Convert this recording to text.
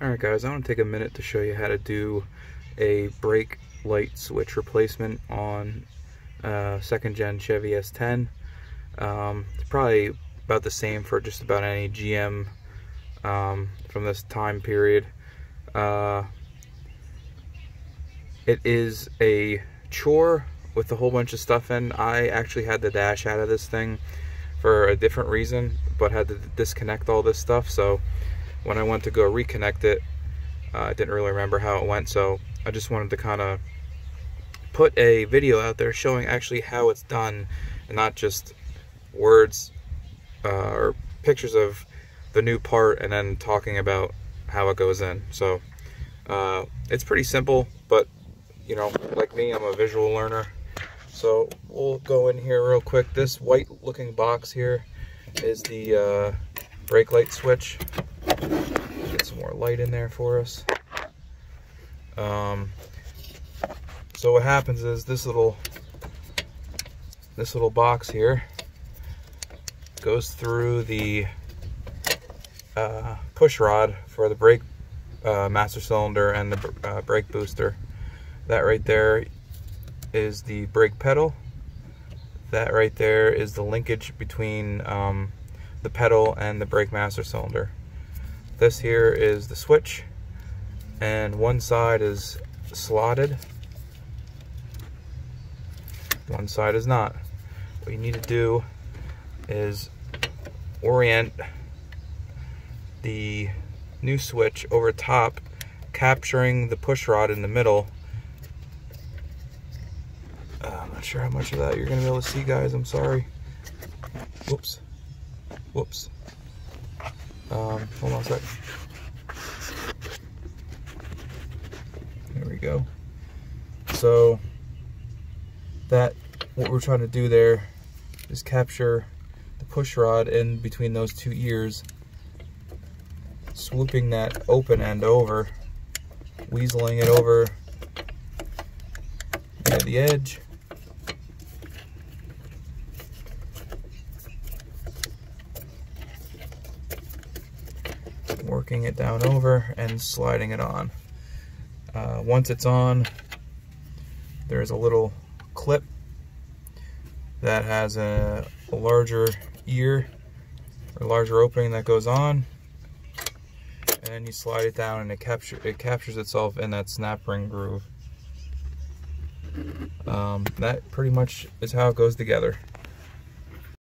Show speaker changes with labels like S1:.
S1: Alright guys, I want to take a minute to show you how to do a brake light switch replacement on second gen Chevy S10. It's probably about the same for just about any GM from this time period. It is a chore with a whole bunch of stuff in. I actually had the dash out of this thing for a different reason, but had to disconnect all this stuff, so when I went to go reconnect it, I didn't really remember how it went, so I just wanted to kind of put a video out there showing actually how it's done, and not just words or pictures of the new part and then talking about how it goes in. So it's pretty simple, but you know, like me, I'm a visual learner. So we'll go in here real quick. This white looking box here is the brake light switch. Get some more light in there for us. So what happens is this little box here goes through the push rod for the brake master cylinder and the brake booster. That right there is the brake pedal. That right there is the linkage between the pedal and the brake master cylinder. This here is the switch, and one side is slotted, one side is not. What you need to do is orient the new switch over top, capturing the push rod in the middle. I'm not sure how much of that you're gonna be able to see, guys, I'm sorry. Whoops. Whoops. Hold on a sec. There we go. So that, what we're trying to do there is capture the push rod in between those two ears, swooping that open end over, weaseling it over near the edge, working it down over and sliding it on. Once it's on, there's a little clip that has a larger ear, or larger opening that goes on, and then you slide it down and it captures itself in that snap ring groove. That pretty much is how it goes together.